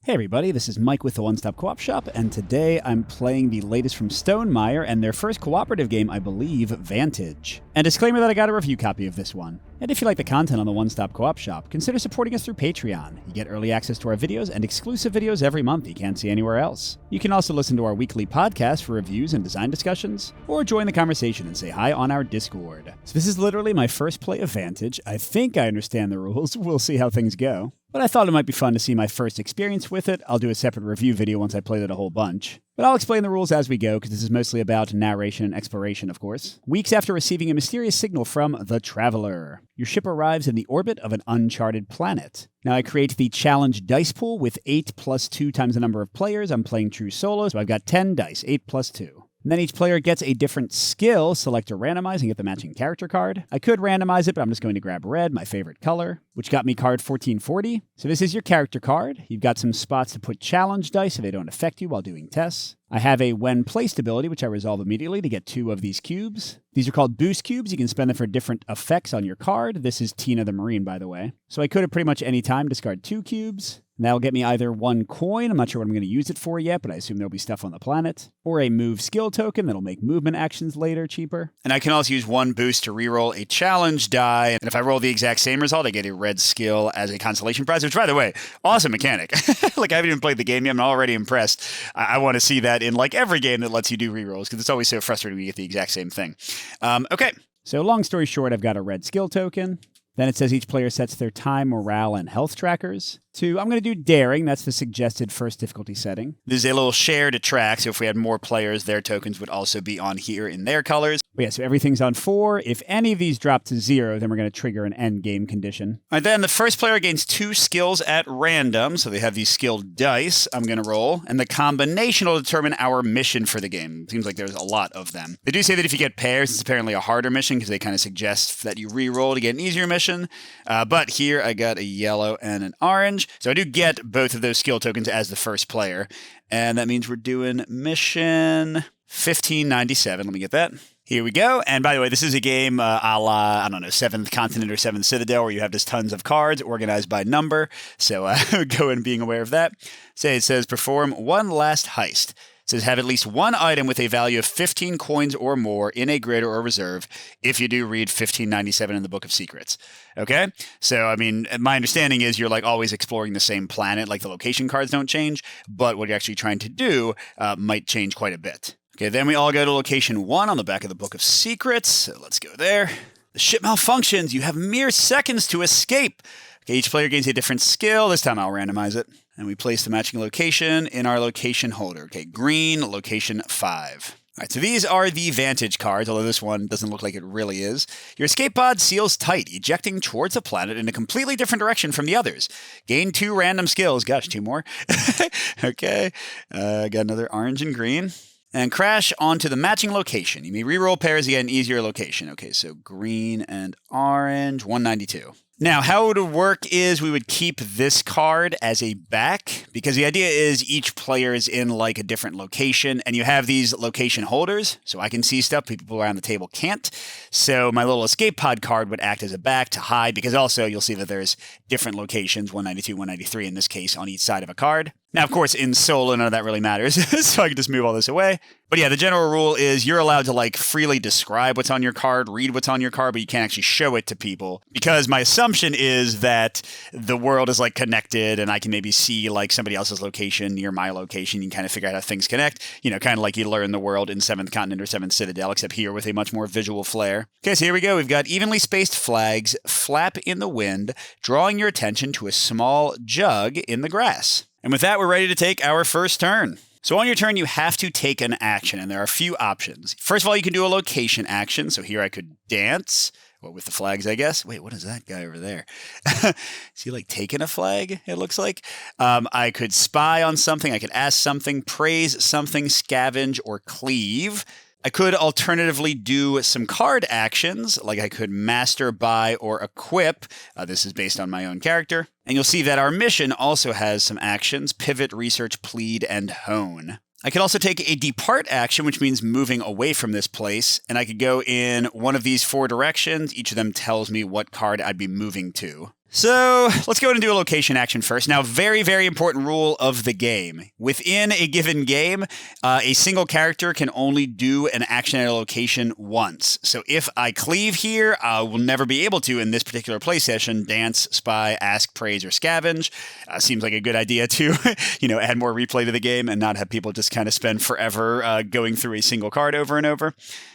Hey everybody, this is Mike with the One Stop Co-op Shop, and today I'm playing the latest from Stonemaier and their first cooperative game, I believe, Vantage. And disclaimer that I got a review copy of this one. And if you like the content on the One Stop Co-op Shop, consider supporting us through Patreon. You get early access to our videos and exclusive videos every month you can't see anywhere else. You can also listen to our weekly podcast for reviews and design discussions, or join the conversation and say hi on our Discord. So this is literally my first play of Vantage. I think I understand the rules. We'll see how things go. But I thought it might be fun to see my first experience with it. I'll do a separate review video once I played it a whole bunch. But I'll explain the rules as we go, because this is mostly about narration and exploration, of course. Weeks after receiving a mysterious signal from the Traveler, your ship arrives in the orbit of an uncharted planet. Now I create the challenge dice pool with 8 plus 2 times the number of players. I'm playing true solo, so I've got 10 dice, 8 plus 2. And then each player gets a different skill. Select or randomize and get the matching character card. I could randomize it, but I'm just going to grab red, my favorite color, which got me card 1440. So this is your character card. You've got some spots to put challenge dice so they don't affect you while doing tests. I have a when placed ability, which I resolve immediately to get 2 of these cubes. These are called boost cubes. You can spend them for different effects on your card. This is Tina the Marine, by the way. So I could at pretty much any time discard 2 cubes. And that'll get me either 1 coin, I'm not sure what I'm going to use it for yet, but I assume there'll be stuff on the planet, or a move skill token that'll make movement actions later cheaper. And I can also use 1 boost to reroll a challenge die, and if I roll the exact same result, I get a red skill as a consolation prize, which, by the way, awesome mechanic. Like, I haven't even played the game yet, I'm already impressed. I want to see that in, like, every game that lets you do rerolls, because it's always so frustrating when you get the exact same thing. Okay, so long story short, I've got a red skill token. Then it says each player sets their time, morale, and health trackers. I'm going to do daring. That's the suggested first difficulty setting. There's a little share to track, so if we had more players, their tokens would also be on here in their colors. But yeah, so everything's on 4. If any of these drop to 0, then we're going to trigger an end game condition. All right, then the first player gains 2 skills at random, so they have these skill dice I'm going to roll, and the combination will determine our mission for the game. Seems like there's a lot of them. They do say that if you get pairs, it's apparently a harder mission, because they kind of suggest that you re-roll to get an easier mission. But here I got a yellow and an orange. So I do get both of those skill tokens as the first player. And that means we're doing mission 1597. Let me get that. Here we go. And by the way, this is a game a la, I don't know, 7th Continent or 7th Citadel, where you have just tons of cards organized by number. So go in being aware of that. It says perform one last heist. It says have at least 1 item with a value of 15 coins or more in a grid or reserve if you do read 1597 in the Book of Secrets. Okay? So, I mean, my understanding is you're like always exploring the same planet, like the location cards don't change, but what you're actually trying to do might change quite a bit. Okay, then we all go to location 1 on the back of the Book of Secrets. So let's go there. The ship malfunctions. You have mere seconds to escape. Okay, each player gains a different skill. This time I'll randomize it. And we place the matching location in our location holder. Okay, green, location 5. All right, so these are the Vantage cards, although this one doesn't look like it really is. Your escape pod seals tight, ejecting towards the planet in a completely different direction from the others. Gain 2 random skills. Gosh, 2 more. Okay, got another orange and green. And crash onto the matching location. You may reroll pairs to get an easier location. Okay, so green and orange, 192. Now, how it would work is we would keep this card as a back, because the idea is each player is in like a different location, and you have these location holders, so I can see stuff people around the table can't. So my little escape pod card would act as a back to hide, because also you'll see that there's different locations, 192, 193 in this case, on each side of a card. Now, of course, in solo, none of that really matters, so I can just move all this away. But yeah, the general rule is you're allowed to like freely describe what's on your card, read what's on your card, but you can't actually show it to people, because my assumption is that the world is like connected, and I can maybe see like somebody else's location near my location. You can kind of figure out how things connect, you know, kind of like you learn the world in 7th Continent or 7th Citadel, except here with a much more visual flair. Okay, so here we go. We've got evenly spaced flags flap in the wind, drawing your attention to a small jug in the grass. And with that, we're ready to take our first turn. So on your turn, you have to take an action, and there are a few options. First of all, you can do a location action. So here I could dance, well, with the flags, I guess. Wait, what is that guy over there? Is he like taking a flag, it looks like? I could spy on something. I could ask something, praise something, scavenge, or cleave. I could alternatively do some card actions, like I could master, buy, or equip. This is based on my own character. And you'll see that our mission also has some actions: pivot, research, plead, and hone. I could also take a depart action, which means moving away from this place, and I could go in one of these 4 directions. Each of them tells me what card I'd be moving to. So let's go ahead and do a location action first. Now, very, very important rule of the game. Within a given game, a single character can only do an action at a location once. So if I cleave here, I will never be able to, in this particular play session, dance, spy, ask, praise, or scavenge. Seems like a good idea to, add more replay to the game and not have people just kind of spend forever going through a single card over and over.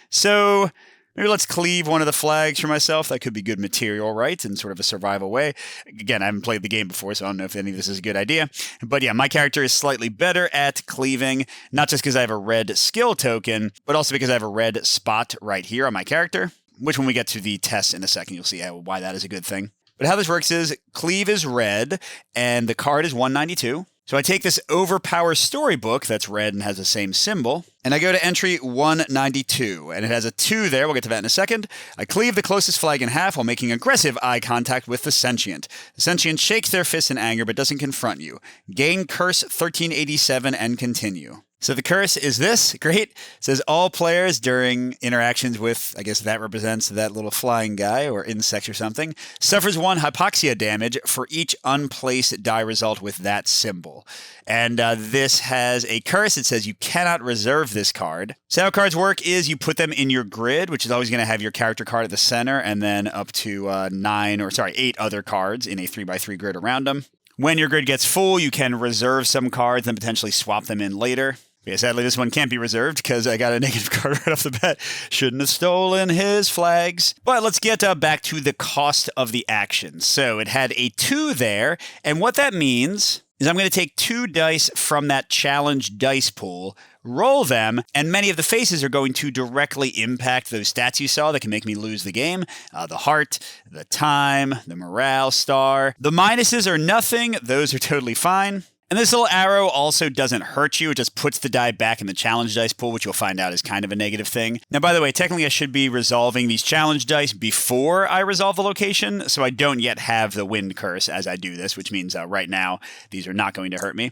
So maybe let's cleave one of the flags for myself. That could be good material, right? In sort of a survival way. Again, I haven't played the game before, so I don't know if any of this is a good idea. But yeah, my character is slightly better at cleaving, not just because I have a red skill token, but also because I have a red spot right here on my character, which when we get to the test in a second, you'll see why that is a good thing. But how this works is cleave is red, and the card is 192. So I take this Overpower Storybook that's red and has the same symbol, and I go to entry 192, and it has a 2 there. We'll get to that in a second. I cleave the closest flag in half while making aggressive eye contact with the Sentient. The Sentient shakes their fist in anger but doesn't confront you. Gain Curse 1387 and continue. So the curse is this. Great. It says all players during interactions with, I guess that represents that little flying guy or insect or something, suffers 1 hypoxia damage for each unplaced die result with that symbol. And this has a curse. It says you cannot reserve this card. So how cards work is you put them in your grid, which is always going to have your character card at the center and then up to 8 other cards in a 3x3 grid around them. When your grid gets full, you can reserve some cards and potentially swap them in later. Yeah, sadly, this one can't be reserved because I got a negative card right off the bat. Shouldn't have stolen his flags. But let's get back to the cost of the action. So it had a 2 there, and what that means is I'm going to take 2 dice from that challenge dice pool, roll them, and many of the faces are going to directly impact those stats you saw that can make me lose the game. The heart, the time, the morale star. The minuses are nothing. Those are totally fine. And this little arrow also doesn't hurt you. It just puts the die back in the challenge dice pool, which you'll find out is kind of a negative thing. Now, by the way, technically I should be resolving these challenge dice before I resolve the location, so I don't yet have the wind curse as I do this, which means right now these are not going to hurt me.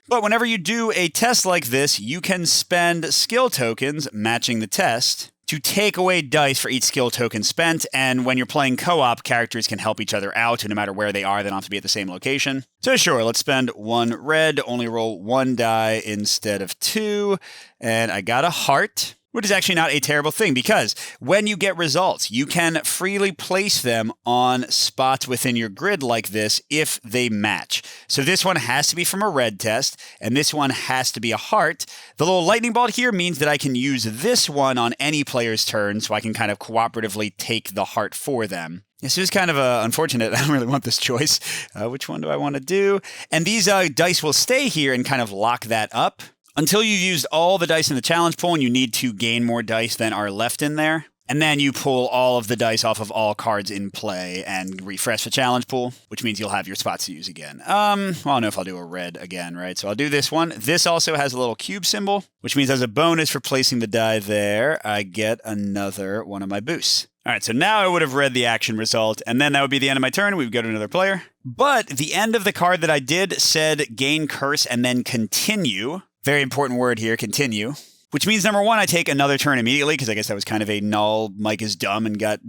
But whenever you do a test like this, you can spend skill tokens matching the test to take away dice for each skill token spent, and when you're playing co-op, characters can help each other out, and no matter where they are, they don't have to be at the same location. So sure, let's spend 1 red, only roll 1 die instead of 2, and I got a heart, which is actually not a terrible thing, because when you get results, you can freely place them on spots within your grid like this if they match. So this one has to be from a red test, and this one has to be a heart. The little lightning bolt here means that I can use this one on any player's turn, so I can kind of cooperatively take the heart for them. This is kind of unfortunate. I don't really want this choice. Which one do I want to do? And these dice will stay here and kind of lock that up until you've used all the dice in the challenge pool and you need to gain more dice than are left in there. And then you pull all of the dice off of all cards in play and refresh the challenge pool, which means you'll have your spots to use again. Well, I don't know if I'll do a red again, right? So I'll do this one. This also has a little cube symbol, which means as a bonus for placing the die there, I get another one of my boosts. All right, so now I would have read the action result, and then that would be the end of my turn. We would go to another player. But the end of the card that I did said gain curse and then continue. Very important word here, continue. Which means, number 1, I take another turn immediately, because I guess that was kind of a null, Mike is dumb and got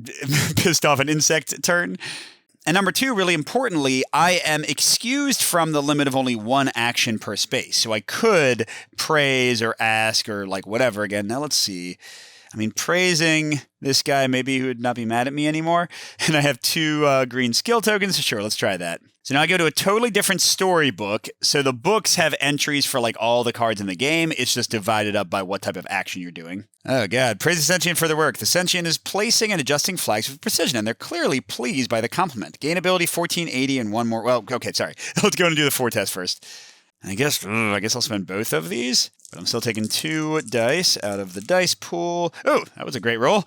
pissed off an insect turn. And number 2, really importantly, I am excused from the limit of only 1 action per space. So I could praise or ask or like whatever again. Now let's see. I mean, praising this guy, maybe he would not be mad at me anymore. And I have 2 green skill tokens. Sure, let's try that. So now I go to a totally different storybook. So the books have entries for like all the cards in the game. It's just divided up by what type of action you're doing. Oh God, praise the Sentient for their work. The Sentient is placing and adjusting flags with precision, and they're clearly pleased by the compliment. Gain ability 1480 and 1 more. Well, okay, sorry. Let's go and do the 4 test first. I guess I'll spend both of these, but I'm still taking 2 dice out of the dice pool. Oh, that was a great roll.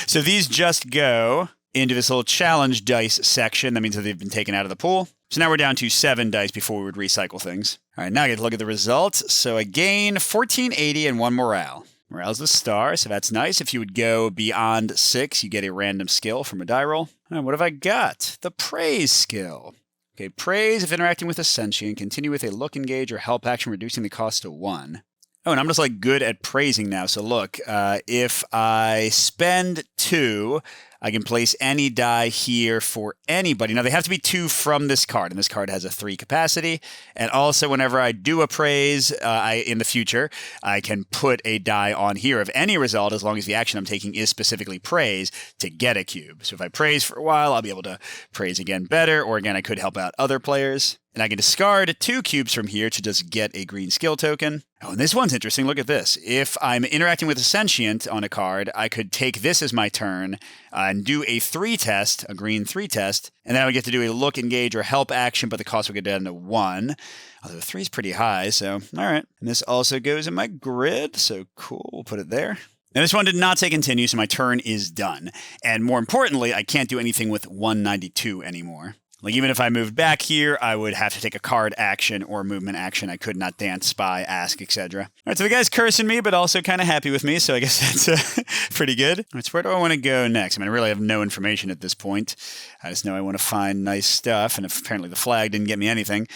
So these just go into this little challenge dice section. That means that they've been taken out of the pool. So now we're down to 7 dice before we would recycle things. All right, now I get to look at the results. So I gain 1480 and 1 morale. Morale's the star, so that's nice. If you would go beyond 6, you get a random skill from a die roll. All right, what have I got? The praise skill. Okay, praise if interacting with a sentient. Continue with a look, engage, or help action, reducing the cost to 1. Oh, and I'm just like good at praising now. So look, if I spend 2, I can place any die here for anybody. Now, they have to be 2 from this card, and this card has a 3 capacity. And also, whenever I do a praise in the future, I can put a die on here of any result as long as the action I'm taking is specifically praise to get a cube. So if I praise for a while, I'll be able to praise again better, or again, I could help out other players. And I can discard 2 cubes from here to just get a green skill token. Oh, and this one's interesting. Look at this. If I'm interacting with a sentient on a card, I could take this as my turn and do a 3 test, a green 3 test, and then I would get to do a look, engage, or help action, but the cost would get down to 1. Although 3 is pretty high, so all right. And this also goes in my grid, so cool. We'll put it there. Now, this one did not say continue, so my turn is done. And more importantly, I can't do anything with 192 anymore. Like, even if I moved back here, I would have to take a card action or movement action. I could not dance, spy, ask, etc. All right, so the guy's cursing me, but also kind of happy with me, so I guess that's pretty good. All right, so where do I want to go next? I mean, I really have no information at this point. I just know I want to find nice stuff, and apparently the flag didn't get me anything.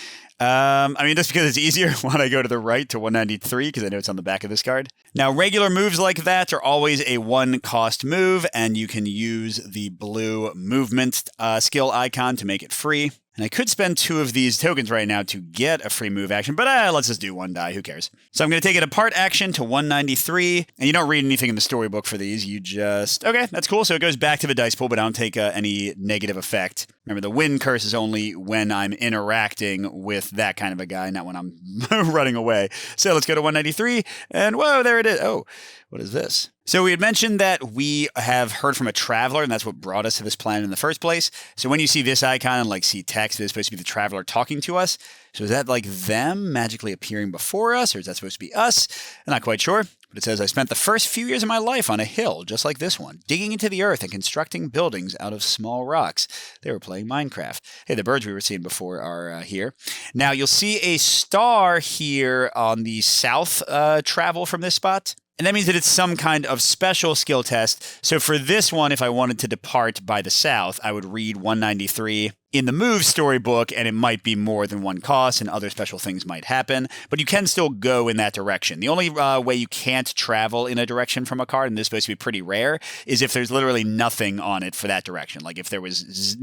I mean, just because it's easier when I go to the right to 193, because I know it's on the back of this card. Now, regular moves like that are always a 1-cost move, and you can use the blue movement skill icon to make it free. And I could spend 2 of these tokens right now to get a free move action, but let's just do 1 die. Who cares? So I'm going to take it apart action to 193, and you don't read anything in the storybook for these. You just, okay, that's cool. So it goes back to the dice pool, but I don't take any negative effect. Remember, the wind curse is only when I'm interacting with that kind of a guy, not when I'm running away. So let's go to 193, and whoa, there it is. Oh, what is this? So we had mentioned that we have heard from a traveler, and that's what brought us to this planet in the first place. So when you see this icon and like see text, it's supposed to be the traveler talking to us. So is that like them magically appearing before us, or is that supposed to be us? I'm not quite sure. But it says, I spent the first few years of my life on a hill, just like this one, digging into the earth and constructing buildings out of small rocks. They were playing Minecraft. Hey, the birds we were seeing before are here. Now, you'll see a star here on the south travel from this spot. And that means that it's some kind of special skill test. So for this one, if I wanted to depart by the south, I would read 193 in the move storybook, and it might be more than 1 cost, and other special things might happen. But you can still go in that direction. The only way you can't travel in a direction from a card, and this is supposed to be pretty rare, is if there's literally nothing on it for that direction. Like if there was,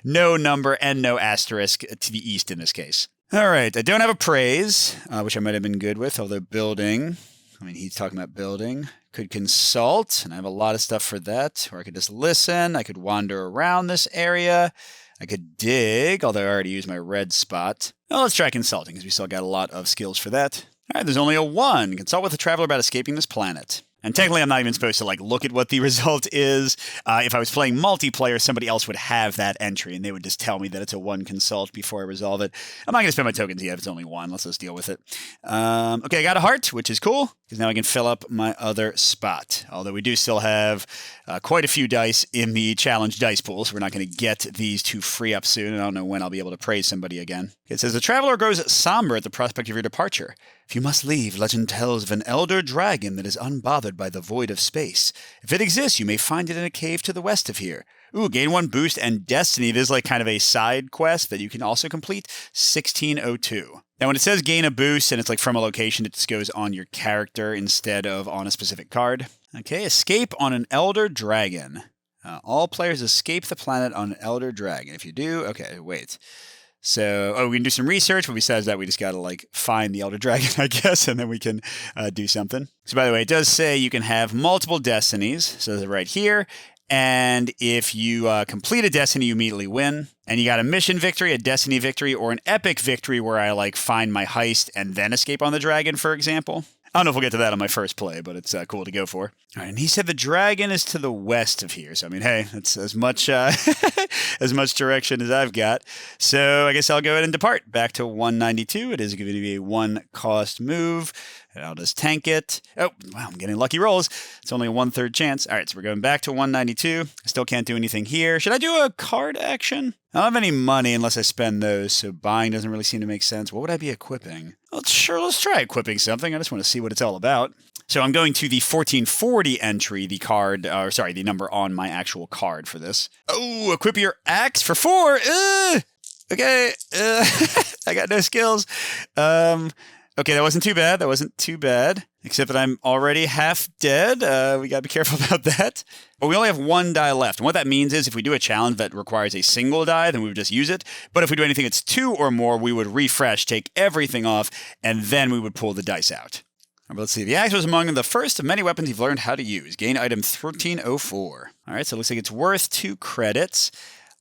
no number and no asterisk to the east in this case. All right, I don't have a praise, which I might have been good with, although building... I mean, he's talking about building. Could consult, and I have a lot of stuff for that. Or I could just listen. I could wander around this area. I could dig, although I already used my red spot. Well, let's try consulting, because we still got a lot of skills for that. All right, there's only a 1. Consult with a traveler about escaping this planet. And technically, I'm not even supposed to look at what the result is. If I was playing multiplayer, somebody else would have that entry, and they would just tell me that it's a 1 consult before I resolve it. I'm not going to spend my tokens yet if it's only 1. Let's just deal with it. Okay, I got a heart, which is cool, because now I can fill up my other spot. Although we do still have quite a few dice in the challenge dice pool, so we're not going to get these to free up soon, and I don't know when I'll be able to praise somebody again. It says, the traveler grows somber at the prospect of your departure. If you must leave, legend tells of an elder dragon that is unbothered by the void of space. If it exists, you may find it in a cave to the west of here. Ooh, gain 1 boost and destiny. This is kind of a side quest that you can also complete. 1602. Now, when it says gain a boost and it's from a location, it just goes on your character instead of on a specific card. Okay, escape on an elder dragon. All players escape the planet on an elder dragon. If you do, okay, wait. So, we can do some research, but besides that, we just got to find the elder dragon, I guess, and then we can do something. So, by the way, it does say you can have multiple destinies. So, they're right here. And if you complete a destiny, you immediately win. And you got a mission victory, a destiny victory, or an epic victory where I find my heist and then escape on the dragon, for example. I don't know if we'll get to that on my first play, but it's cool to go for. All right, and he said the dragon is to the west of here. So, I mean, hey, that's as much as much direction as I've got. So I guess I'll go ahead and depart back to 192. It is going to be a 1-cost move. And I'll just tank it. Oh, wow, I'm getting lucky rolls. It's only a 1/3 chance. All right, so we're going back to 192. I still can't do anything here. Should I do a card action? I don't have any money unless I spend those, so buying doesn't really seem to make sense. What would I be equipping? Well, let's try equipping something. I just want to see what it's all about. So I'm going to the 1440 entry, the number on my actual card for this. Oh, equip your axe for 4. Okay, I got no skills. Okay, that wasn't too bad. That wasn't too bad. Except that I'm already half dead. We got to be careful about that. But we only have one die left. And what that means is if we do a challenge that requires a single die, then we would just use it. But if we do anything that's 2 or more, we would refresh, take everything off, and then we would pull the dice out. All right, let's see. The axe was among the first of many weapons you've learned how to use. Gain item 1304. All right, so it looks like it's worth 2 credits.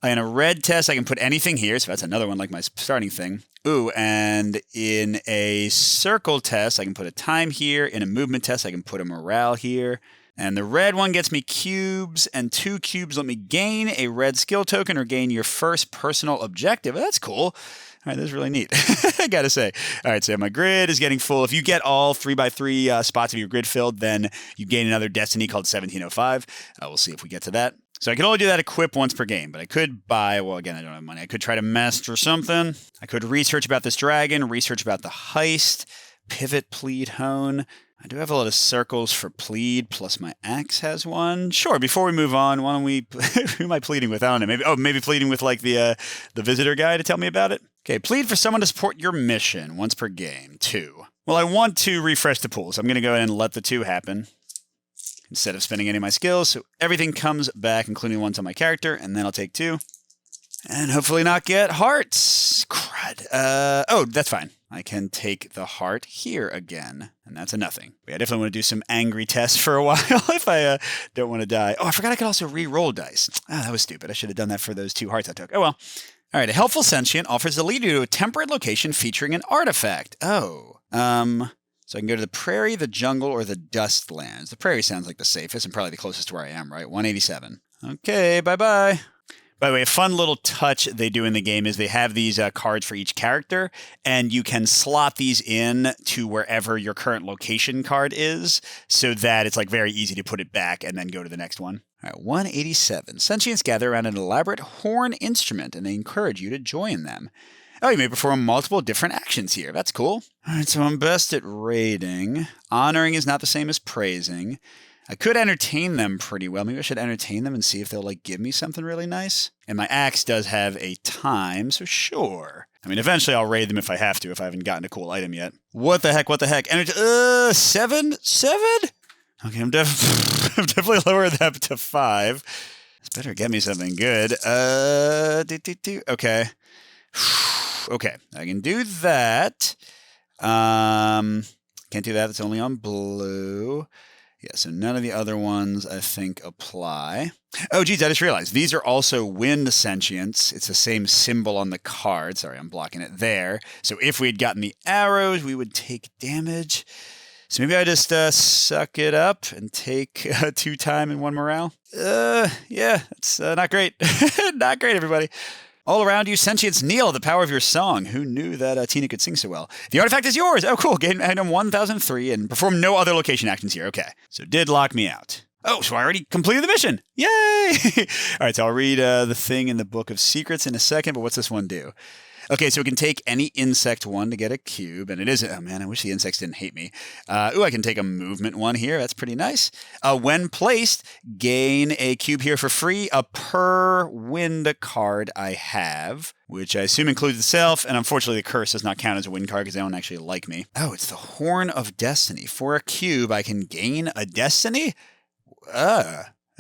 In a red test, I can put anything here. So that's another one like my starting thing. Ooh, and in a circle test, I can put a time here. In a movement test, I can put a morale here. And the red one gets me cubes, and 2 cubes let me gain a red skill token or gain your first personal objective. That's cool. All right, this is really neat, I gotta say. All right, so my grid is getting full. If you get all 3x3 spots of your grid filled, then you gain another destiny called 1705. We'll see if we get to that. So I can only do that equip once per game, but I could buy, well, again, I don't have money. I could try to master something. I could research about this dragon, research about the heist, pivot, plead, hone. I do have a lot of circles for plead, plus my axe has one. Sure, before we move on, why don't we, who am I pleading with? I don't know, maybe pleading with like the visitor guy to tell me about it? Okay, plead for someone to support your mission once per game, 2. Well, I want to refresh the pool, so I'm going to go ahead and let the 2 happen instead of spending any of my skills. So everything comes back, including the ones on my character, and then I'll take 2. And hopefully not get hearts. Crud. Oh, that's fine. I can take the heart here again, and that's a nothing. I definitely want to do some angry tests for a while if I don't want to die. Oh, I forgot I could also re-roll dice. Ah, that was stupid. I should have done that for those 2 hearts I took. Oh, well. All right, a helpful sentient offers to lead you to a temperate location featuring an artifact. Oh. So I can go to the prairie, the jungle, or the dust lands. The prairie sounds like the safest and probably the closest to where I am, right? 187. Okay, bye-bye. By the way, a fun little touch they do in the game is they have these cards for each character, and you can slot these in to wherever your current location card is, so that it's like very easy to put it back and then go to the next one. All right, 187. Sentients gather around an elaborate horn instrument, and they encourage you to join them. Oh, you may perform multiple different actions here. That's cool. All right, so I'm best at raiding. Honoring is not the same as praising. I could entertain them pretty well. Maybe I should entertain them and see if they'll, like, give me something really nice. And my axe does have a time, so sure. I mean, eventually I'll raid them if I have to, if I haven't gotten a cool item yet. What the heck? 7? 7? Okay, I'm definitely lower that to 5. This better get me something good. Okay. Okay, I can do that. Can't do that. It's only on blue. Yeah, so none of the other ones, I think, apply. Oh, geez, I just realized. These are also wind sentients. It's the same symbol on the card. Sorry, I'm blocking it there. So if we had gotten the arrows, we would take damage. So maybe I just suck it up and take 2 time and 1 morale. Yeah, it's not great. Not great, everybody. All around you, sentients kneel the power of your song. Who knew that Tina could sing so well? The artifact is yours. Oh, cool. Gain item 1003 and perform no other location actions here. Okay. So did lock me out. Oh, so I already completed the mission. Yay! All right, so I'll read the thing in the Book of Secrets in a second, but what's this one do? Okay, so we can take any insect one to get a cube, and it is, oh man, I wish the insects didn't hate me. I can take a movement one here. That's pretty nice. When placed, gain a cube here for free, a per wind card I have, which I assume includes itself, and unfortunately the curse does not count as a wind card because they don't actually like me. Oh, it's the Horn of Destiny. For a cube, I can gain a destiny?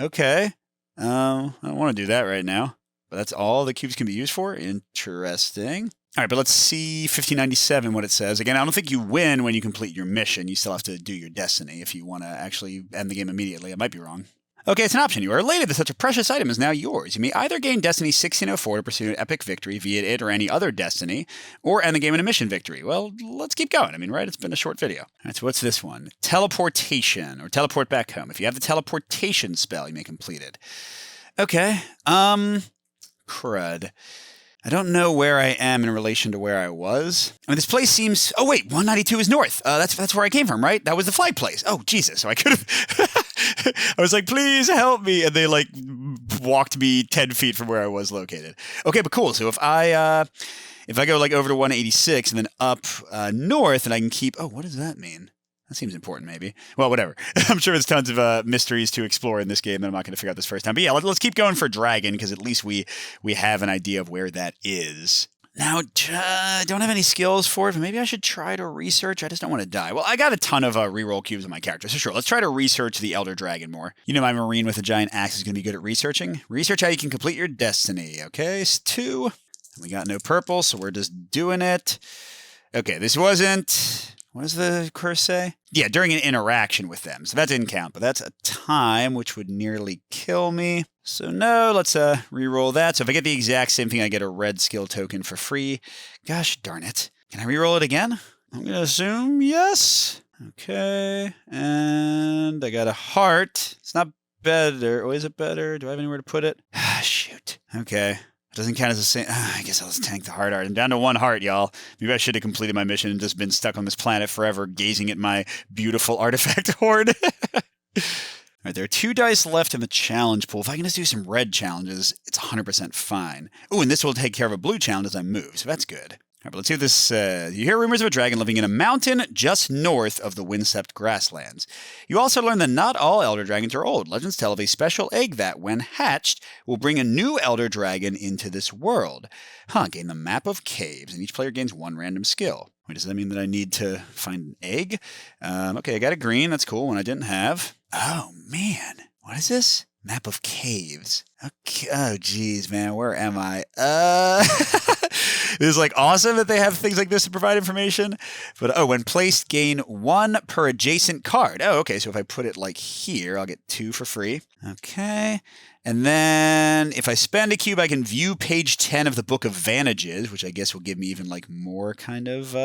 Okay. I don't want to do that right now. That's all the cubes can be used for? Interesting. All right, but let's see 1597, what it says. Again, I don't think you win when you complete your mission. You still have to do your destiny if you want to actually end the game immediately. I might be wrong. Okay, it's an option. You are elated that such a precious item is now yours. You may either gain Destiny 1604 to pursue an epic victory via it or any other destiny, or end the game in a mission victory. Well, let's keep going. I mean, right? It's been a short video. All right, so what's this one? Teleportation, or teleport back home. If you have the teleportation spell, you may complete it. Okay, crud. I don't know where I am in relation to where I was. I mean, this place seems... Oh, wait, 192 is north. That's where I came from, right? That was the flag place. Oh, Jesus. So I could have... I was like, please help me. And they, like, walked me 10 feet from where I was located. Okay, but cool. So if I go, like, over to 186 and then up north, and I can keep... Oh, what does that mean? That seems important, maybe. Well, whatever. I'm sure there's tons of mysteries to explore in this game that I'm not going to figure out this first time. But yeah, let's keep going for Dragon, because at least we have an idea of where that is. Now, I don't have any skills for it, but maybe I should try to research. I just don't want to die. Well, I got a ton of reroll cubes on my character, so sure, let's try to research the Elder Dragon more. You know, my Marine with a giant axe is going to be good at researching. Research how you can complete your destiny. Okay, it's 2. And we got no purple, so we're just doing it. Okay, this wasn't... What does the curse say? Yeah, during an interaction with them. So that didn't count, but that's a time, which would nearly kill me. So no, let's re-roll that. So if I get the exact same thing, I get a red skill token for free. Gosh darn it. Can I re-roll it again? I'm going to assume yes. Okay, and I got a heart. It's not better. Oh, is it better? Do I have anywhere to put it? Shoot. Okay. Doesn't count as the same. I guess I'll just tank the hard heart. I'm down to 1 heart, y'all. Maybe I should have completed my mission and just been stuck on this planet forever, gazing at my beautiful artifact hoard. All right, there are 2 dice left in the challenge pool. If I can just do some red challenges, it's 100% fine. Ooh, and this will take care of a blue challenge as I move, so that's good. All right, but let's see what this says. You hear rumors of a dragon living in a mountain just north of the windswept grasslands. You also learn that not all elder dragons are old. Legends tell of a special egg that, when hatched, will bring a new elder dragon into this world. Gain the map of caves, and each player gains 1 random skill. Wait, does that mean that I need to find an egg? Okay, I got a green. That's cool, one I didn't have. Oh, man. What is this? Map of caves. Okay. Oh, geez, man. Where am I? This is like awesome that they have things like this to provide information. But, when placed, gain 1 per adjacent card. Oh, okay. So if I put it like here, I'll get 2 for free. Okay. And then if I spend a cube, I can view page 10 of the Book of Vantages, which I guess will give me even like more kind of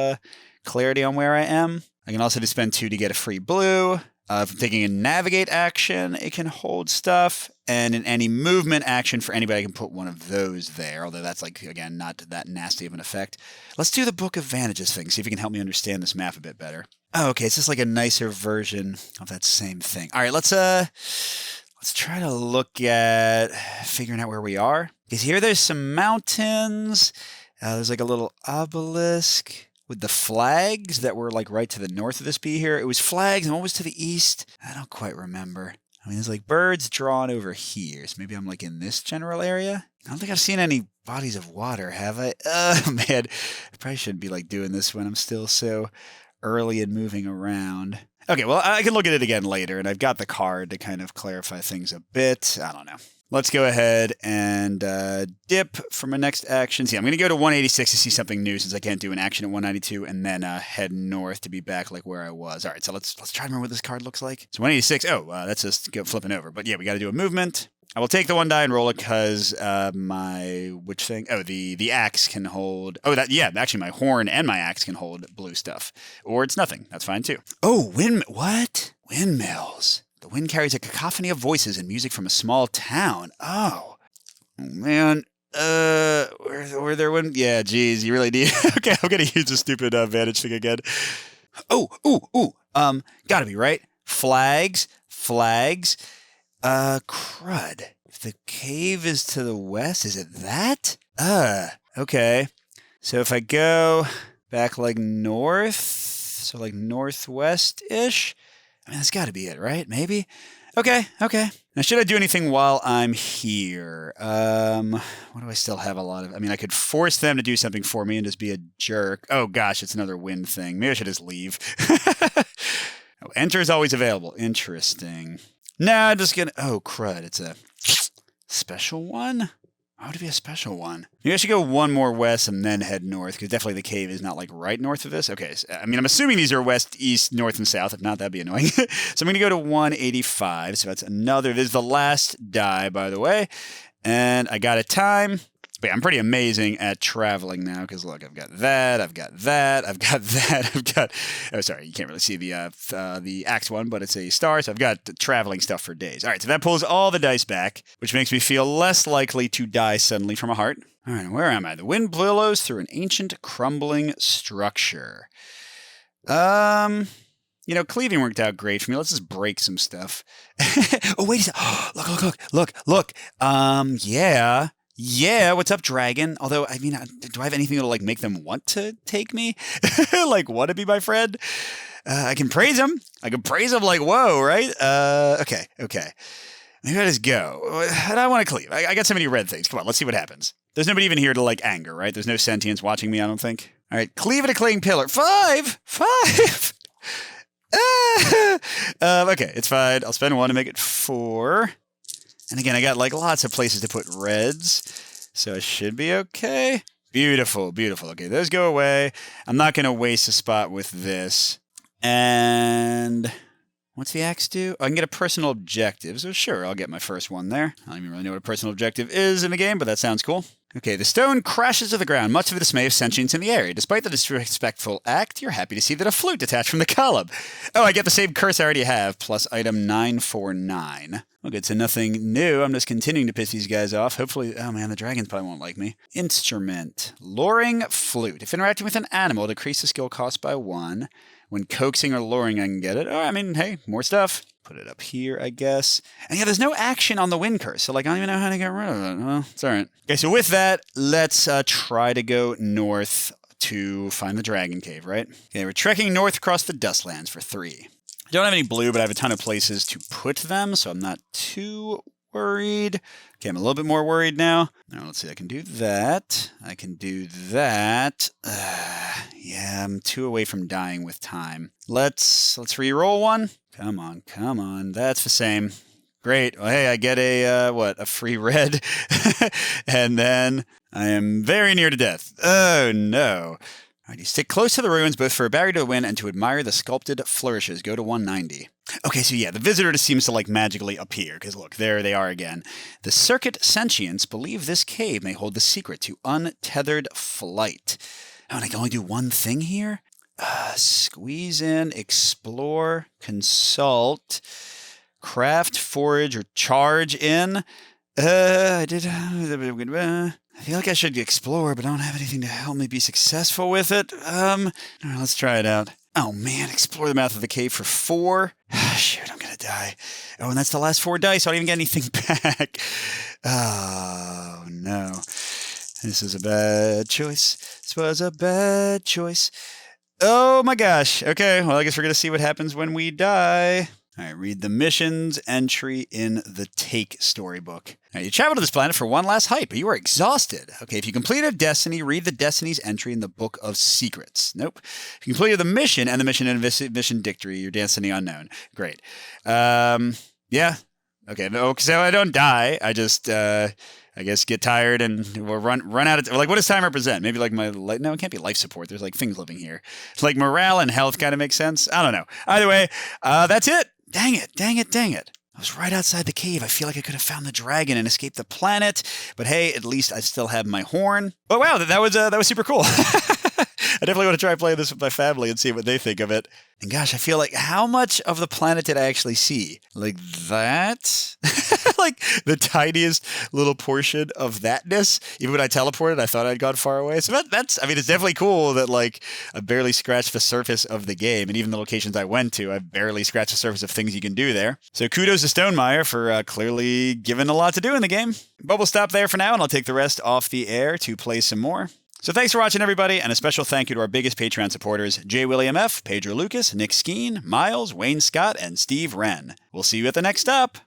clarity on where I am. I can also just spend 2 to get a free blue. If I'm taking a navigate action, it can hold stuff. And in any movement action for anybody, I can put 1 of those there. Although that's like, again, not that nasty of an effect. Let's do the Book of Vantages thing. See if you can help me understand this map a bit better. Oh, okay. It's just like a nicer version of that same thing. All right, let's try to look at figuring out where we are. Because here there's some mountains. There's like a little obelisk with the flags that were like right to the north of this B here. It was flags, and what was to the east? I don't quite remember. I mean, there's like birds drawn over here. So maybe I'm like in this general area. I don't think I've seen any bodies of water, have I? Oh, man. I probably shouldn't be like doing this when I'm still so early and moving around. Okay, well, I can look at it again later, and I've got the card to kind of clarify things a bit. I don't know. Let's go ahead and dip for my next action. See, I'm going to go to 186 to see something new since I can't do an action at 192, and then head north to be back like where I was. All right, so let's try to remember what this card looks like. So 186. Oh, that's just flipping over. But yeah, we got to do a movement. I will take the 1 die and roll it because which thing? Oh, the axe can hold. Oh, actually, my horn and my axe can hold blue stuff, or it's nothing. That's fine too. Oh, what? Windmills. The wind carries a cacophony of voices and music from a small town. Oh man. Were there wind? Yeah, geez, you really need. Okay, I'm gonna use the stupid Vantage thing again. Gotta be right. Flags. Crud. If the cave is to the west, is it that? Okay. So if I go back like north, so like northwest-ish. I mean, that's got to be it, right? Maybe? Okay. Now, should I do anything while I'm here? What do I still have a lot of? I mean, I could force them to do something for me and just be a jerk. Oh, gosh, it's another wind thing. Maybe I should just leave. Enter is always available. Interesting. Nah, just gonna... Oh, crud. It's a special one? Why would it be a special one? Maybe I should go 1 more west and then head north, because definitely the cave is not like right north of this. Okay, so, I mean, I'm assuming these are west, east, north, and south. If not, that'd be annoying. So I'm going to go to 185. So that's another. This is the last die, by the way. And I got a time. But yeah, I'm pretty amazing at traveling now, because look, I've got that, oh, sorry, you can't really see the axe one, but it's a star, so I've got traveling stuff for days. All right, so that pulls all the dice back, which makes me feel less likely to die suddenly from a heart. All right, where am I? The wind billows through an ancient crumbling structure. Cleaving worked out great for me. Let's just break some stuff. Oh, wait a second. Look. Yeah, what's up, dragon? Although, I mean, do I have anything that'll, like, make them want to take me? Like, want to be my friend? I can praise him. Like, whoa, right? Okay. Maybe I just go. I don't want to cleave. I got so many red things. Come on, let's see what happens. There's nobody even here to, like, anger, right? There's no sentience watching me, I don't think. All right, cleave at a cling pillar. 5! 5! Okay, it's fine. I'll spend 1 to make it 4. And again, I got, like, lots of places to put reds, so it should be okay. Beautiful, beautiful. Okay, those go away. I'm not going to waste a spot with this. And what's the axe do? Oh, I can get a personal objective, so sure, I'll get my first one there. I don't even really know what a personal objective is in the game, but that sounds cool. Okay, the stone crashes to the ground, much to the dismay of sentients in the area. Despite the disrespectful act, you're happy to see that a flute detached from the column. Oh, I get the same curse I already have, plus item 949. Okay, so nothing new. I'm just continuing to piss these guys off. Hopefully, oh man, the dragons probably won't like me. Instrument. Luring flute. If interacting with an animal, decrease the skill cost by 1. When coaxing or luring, I can get it. Oh, I mean, hey, more stuff. Put it up here, I guess. And yeah, there's no action on the wind curse, so like I don't even know how to get rid of it. Well, it's all right. Okay, so with that, let's try to go north to find the dragon cave, right? Okay, we're trekking north across the Dustlands for 3. I don't have any blue, but I have a ton of places to put them, so I'm not too worried. Okay, I'm a little bit more worried now. Now, let's see, I can do that. I can do that. Yeah, I'm 2 away from dying with time. Let's re-roll 1. Come on, come on. That's the same. Great. Well, hey, I get a free red. And then I am very near to death. Oh, no. All right, you stick close to the ruins, both for a barrier to win and to admire the sculpted flourishes. Go to 190. Okay, so yeah, the visitor just seems to, like, magically appear, because look, there they are again. The circuit sentients believe this cave may hold the secret to untethered flight. Oh, and I can only do one thing here? Squeeze in, explore, consult, craft, forage, or charge in. I feel like I should explore, but I don't have anything to help me be successful with it. All right, let's try it out. Oh man, explore the mouth of the cave for 4. Shoot, I'm gonna die. Oh, and that's the last 4 dice. I don't even get anything back. Oh no. This is a bad choice. This was a bad choice. Oh my gosh. Okay, well, I guess we're going to see what happens when we die. All right, read the missions entry in the Take storybook. All right, you travel to this planet for one last hike, but you are exhausted. Okay, if you completed a destiny, read the destiny's entry in the Book of Secrets. Nope. If you completed the mission and the mission and mission dictory, your destiny unknown. Great. Yeah. Okay, no, so I don't die. I just, I guess, get tired and we'll run out of... Like, what does time represent? Maybe like my... No, it can't be life support. There's like things living here. Like morale and health kind of makes sense. I don't know. Either way, that's it. Dang it. Dang it. Dang it. I was right outside the cave. I feel like I could have found the dragon and escaped the planet. But hey, at least I still have my horn. But wow, that was super cool. I definitely want to try playing this with my family and see what they think of it. And gosh, I feel like how much of the planet did I actually see? Like that? Like the tiniest little portion of thatness. Even when I teleported, I thought I'd gone far away. So that's, I mean, it's definitely cool that like I barely scratched the surface of the game. And even the locations I went to, I barely scratched the surface of things you can do there. So kudos to Stonemaier for clearly giving a lot to do in the game. But we'll stop there for now and I'll take the rest off the air to play some more. So thanks for watching, everybody, and a special thank you to our biggest Patreon supporters, J. William F., Pedro Lucas, Nick Skeen, Miles, Wayne Scott, and Steve Wren. We'll see you at the next stop.